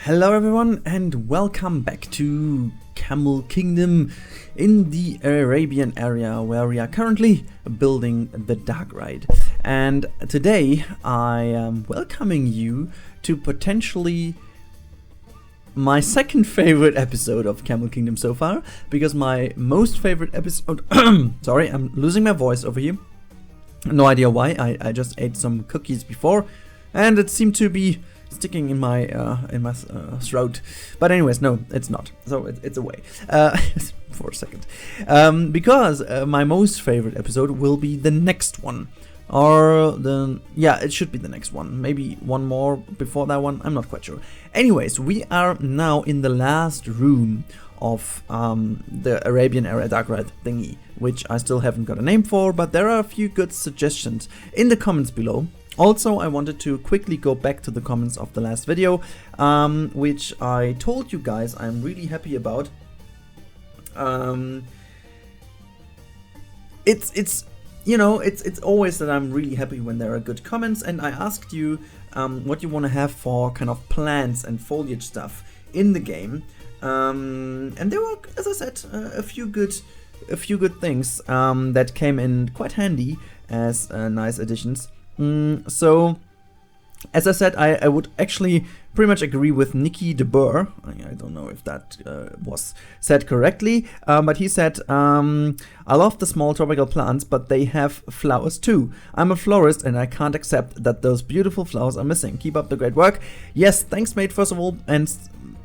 Hello everyone and welcome back to Camel Kingdom in the Arabian area where we are currently building the Darkride. And today I am welcoming you to potentially my second favorite episode of Camel Kingdom so far, because my most favorite episode sorry, I'm losing my voice over here. No idea why. I just ate some cookies before and it seemed to be sticking in my throat, but anyways, no, it's not. So it's away for a second, because my most favorite episode will be the next one, or it should be the next one. Maybe one more before that one. I'm not quite sure. Anyways, we are now in the last room of the Arabian Darkride thingy, which I still haven't got a name for, but there are a few good suggestions in the comments below. Also, I wanted to quickly go back to the comments of the last video, which I told you guys I'm really happy about. It's always that I'm really happy when there are good comments, and I asked you what you want to have for kind of plants and foliage stuff in the game, and there were, as I said, a few good things that came in quite handy as nice additions. So, as I said, I would actually pretty much agree with Nicky de Boer. I don't know if that was said correctly, but he said, I love the small tropical plants, but they have flowers too. I'm a florist and I can't accept that those beautiful flowers are missing. Keep up the great work. Yes, thanks mate, first of all, and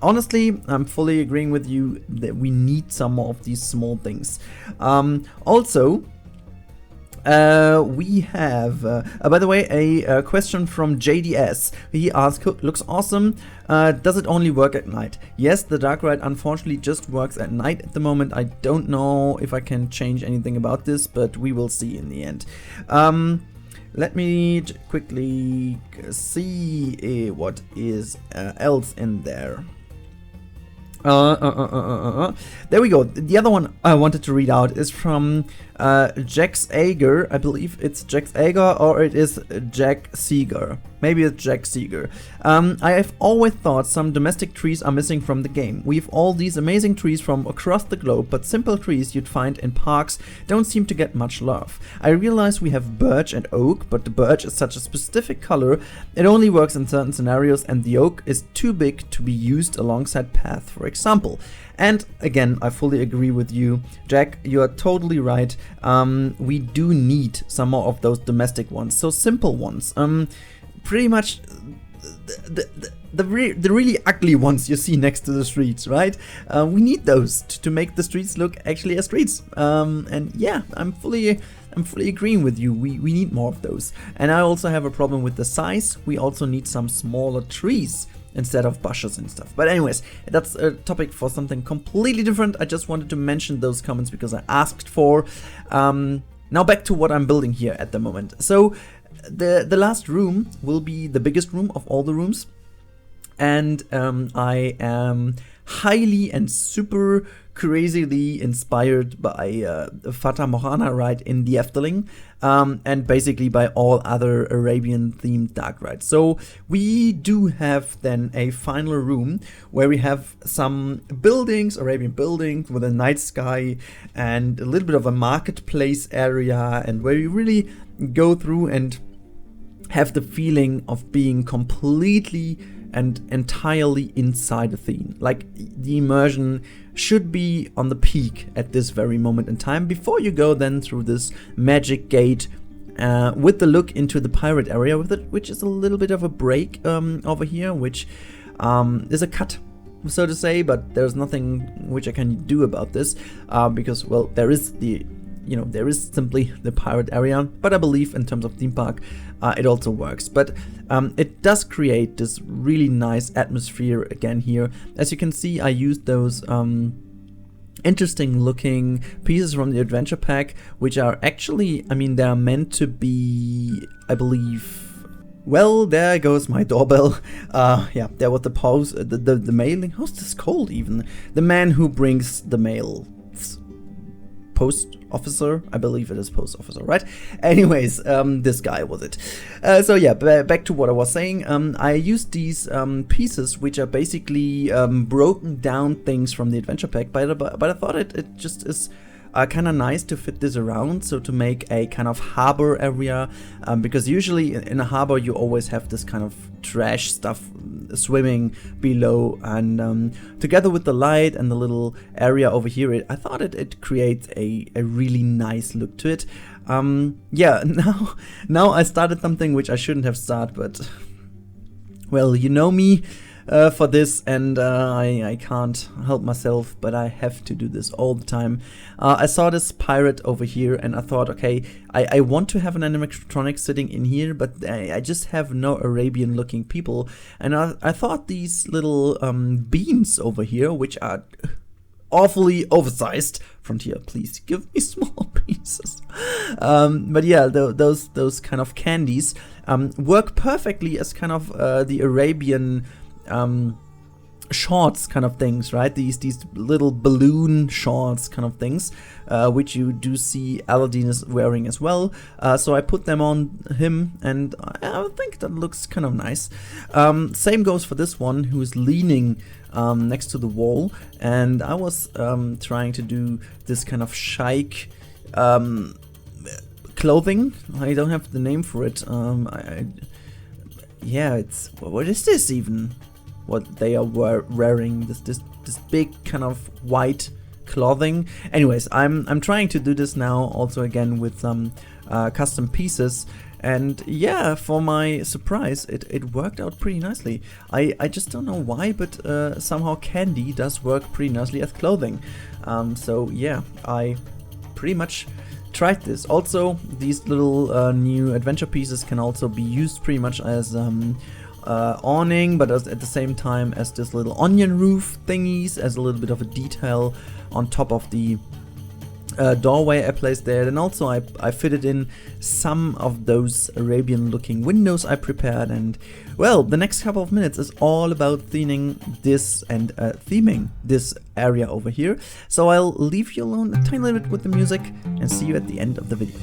honestly, I'm fully agreeing with you that we need some more of these small things. Also, we have, by the way, a question from JDS. He asked, looks awesome, does it only work at night? Yes, the Darkride unfortunately just works at night at the moment. I don't know if I can change anything about this, but we will see in the end. Let me quickly see what is else in there. There we go. The other one I wanted to read out is from Jax Ager. I believe it's Jax Ager, or it is Jack Seeger. Maybe it's Jack Seeger. I have always thought some domestic trees are missing from the game. We have all these amazing trees from across the globe, but simple trees you'd find in parks don't seem to get much love. I realize we have birch and oak, but the birch is such a specific color, it only works in certain scenarios, and the oak is too big to be used alongside paths, for example. And again, I fully agree with you, Jack. You are totally right. We do need some more of those domestic ones, so simple ones. Pretty much the really ugly ones you see next to the streets, right? We need those to make the streets look actually as streets. And yeah, I'm fully agreeing with you. We need more of those. And I also have a problem with the size. We also need some smaller trees instead of bushes and stuff. But anyways, that's a topic for something completely different. I just wanted to mention those comments because I asked for. Now back to what I'm building here at the moment. So the last room will be the biggest room of all the rooms, and I am highly and super crazily inspired by Fata Morgana ride in the Efteling, and basically by all other Arabian themed dark rides. So we do have then a final room where we have some buildings, Arabian buildings with a night sky and a little bit of a marketplace area, and where you really go through and have the feeling of being completely and entirely inside the theme. Like, the immersion should be on the peak at this very moment in time before you go then through this magic gate with the look into the pirate area with it, which is a little bit of a break over here, which is a cut, so to say, but there's nothing which I can do about this because, well, there is there is simply the pirate area, but I believe in terms of theme park, it also works. But it does create this really nice atmosphere again here. As you can see, I used those interesting looking pieces from the adventure pack, which are actually, I mean, they're meant to be, I believe. Well, there goes my doorbell. Yeah, there was the pause, the mailing. How's this called even? The man who brings the mail. post officer. I believe it is post officer, right? Anyways, this guy was it. So yeah, back to what I was saying. I used these pieces, which are basically broken down things from the adventure pack, but I thought it just is kind of nice to fit this around, so to make a kind of harbor area, because usually in a harbor you always have this kind of trash stuff swimming below, and together with the light and the little area over here, I thought it creates a really nice look to it. Yeah, now I started something which I shouldn't have started, but well, you know me for this, and I can't help myself, but I have to do this all the time. I saw this pirate over here, and I thought, okay, I want to have an animatronic sitting in here, but I just have no Arabian looking people, and I thought these little beans over here, which are awfully oversized. Frontier, please give me small pieces. But yeah, those kind of candies work perfectly as kind of the Arabian shorts kind of things, right? These little balloon shorts kind of things, which you do see Aladdin is wearing as well. So I put them on him, and I think that looks kind of nice. Same goes for this one, who's leaning next to the wall, and I was trying to do this kind of sheikh clothing. I don't have the name for it. Yeah, it's, what is this even? What they are wearing, this big kind of white clothing. Anyways, I'm trying to do this now also again with some custom pieces, and yeah, for my surprise, it worked out pretty nicely. I just don't know why, but somehow candy does work pretty nicely as clothing. So yeah, I pretty much tried this. Also, these little new adventure pieces can also be used pretty much as awning, but at the same time as this little onion roof thingies, as a little bit of a detail on top of the doorway I placed there. And also I fitted in some of those Arabian looking windows I prepared, and well, the next couple of minutes is all about theming this and theming this area over here. So I'll leave you alone a tiny little bit with the music and see you at the end of the video.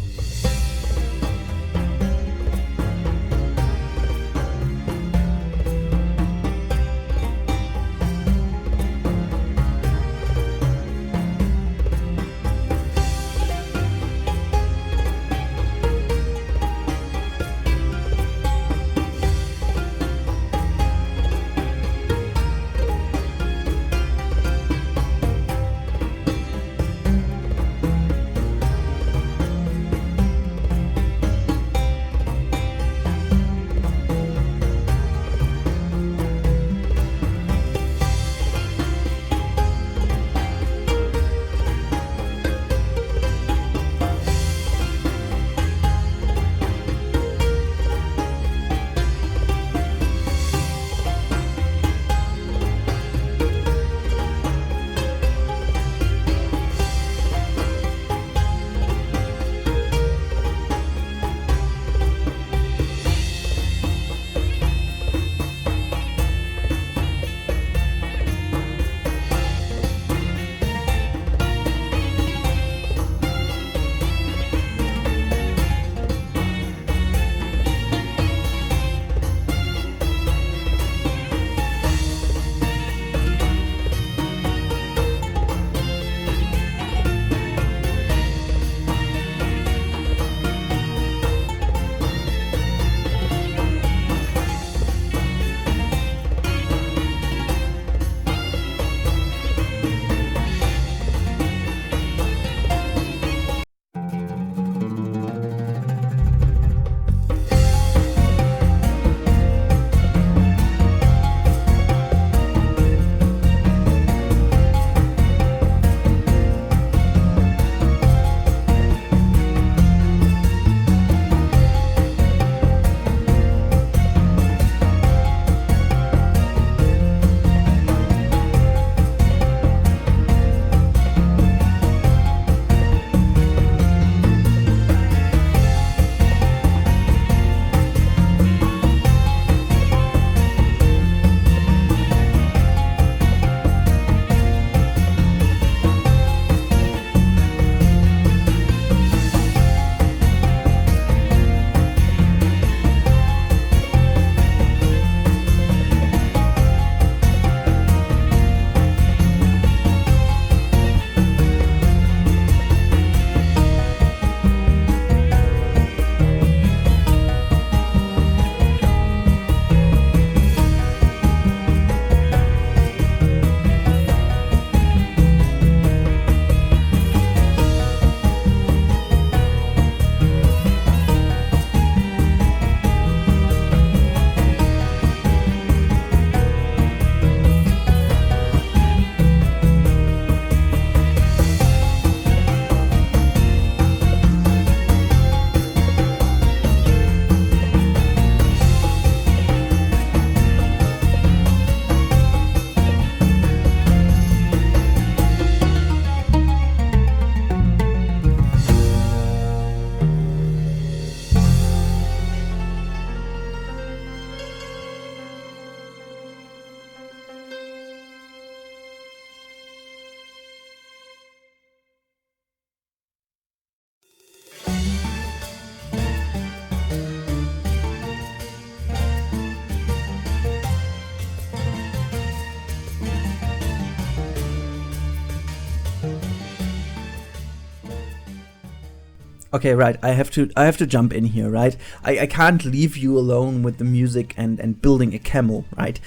Okay, right. I have to jump in here, right? I can't leave you alone with the music and building a camel, right?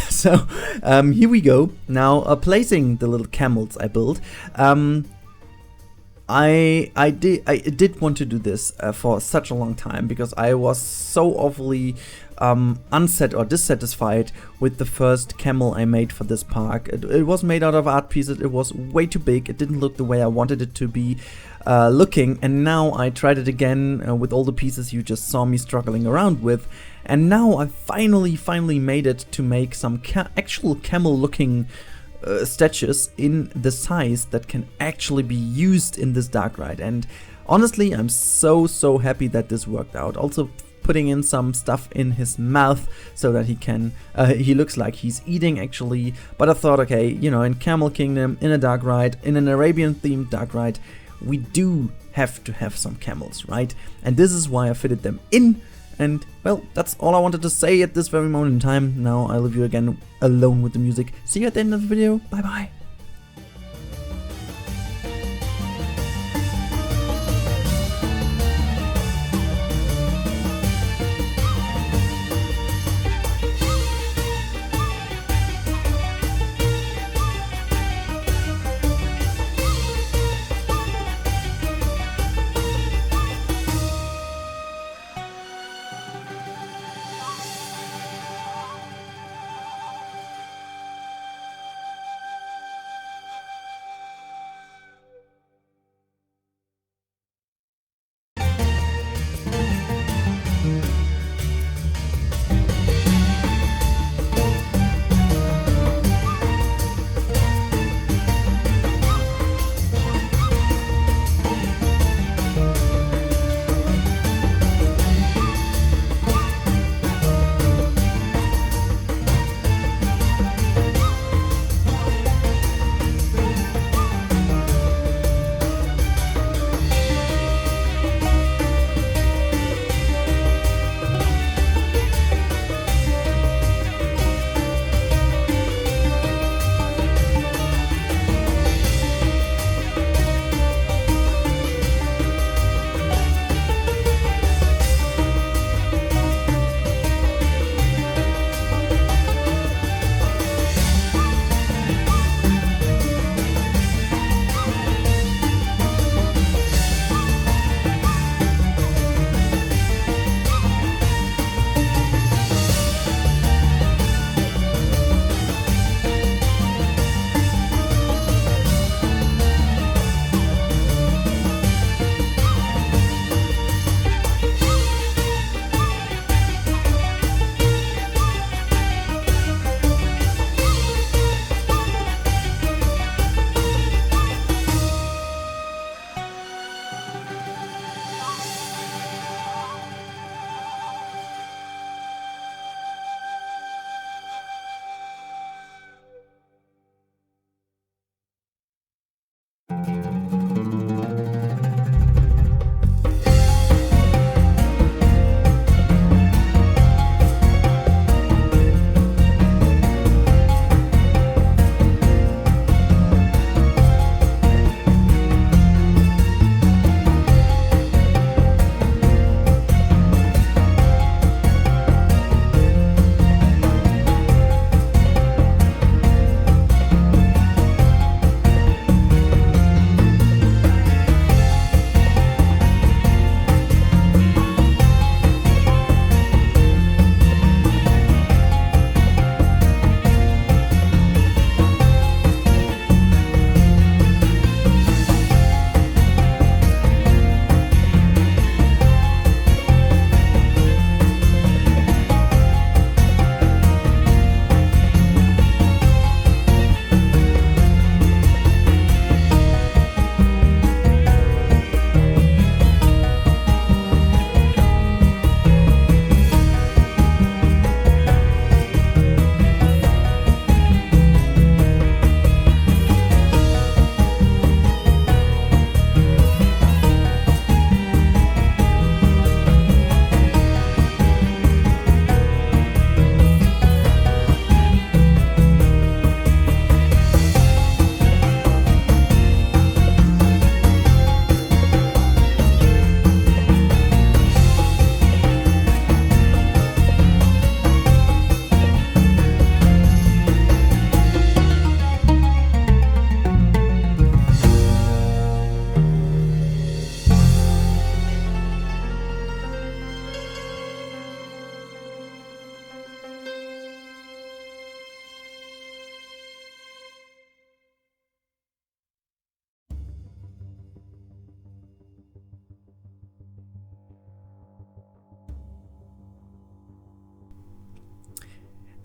So here we go. Now placing the little camels I built. I did want to do this for such a long time because I was so awfully unset or dissatisfied with the first camel I made for this park. It was made out of art pieces. It was way too big. It didn't look the way I wanted it to be looking, and now I tried it again with all the pieces you just saw me struggling around with, and now I finally made it to make some actual camel looking statues in the size that can actually be used in this Darkride. And honestly, I'm so happy that this worked out. Also putting in some stuff in his mouth so that he looks like he's eating actually. But I thought, okay, you know, in Camel Kingdom, in a Darkride, in an Arabian themed Darkride, we do have to have some camels, right? And this is why I fitted them in. And, well, that's all I wanted to say at this very moment in time. Now I leave you again alone with the music. See you at the end of the video. Bye bye.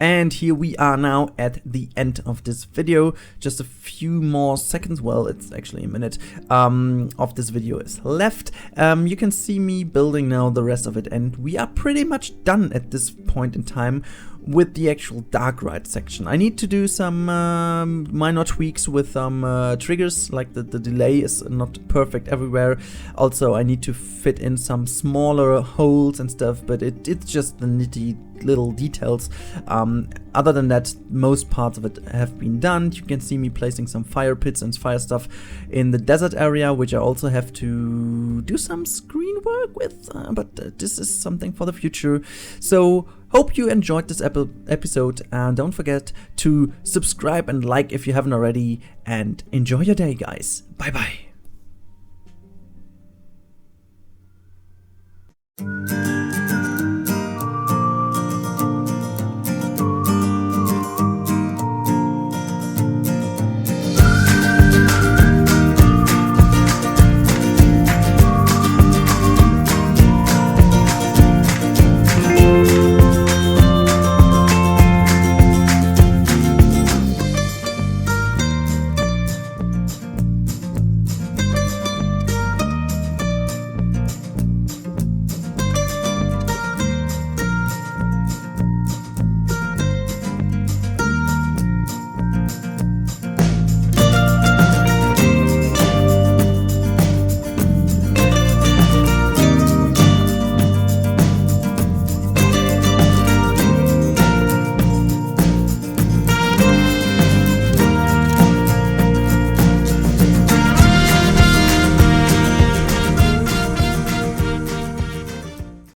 And here we are now at the end of this video. Just a few more seconds, well, it's actually a minute, of this video is left. You can see me building now the rest of it, and we are pretty much done at this point in time with the actual Darkride section. I need to do some minor tweaks with some triggers, like the delay is not perfect everywhere. Also, I need to fit in some smaller holes and stuff, but it's just the nitty little details. Other than that, most parts of it have been done. You can see me placing some fire pits and fire stuff in the desert area, which I also have to do some screen work with, but this is something for the future. So hope you enjoyed this episode, and don't forget to subscribe and like if you haven't already, and enjoy your day, guys. Bye bye.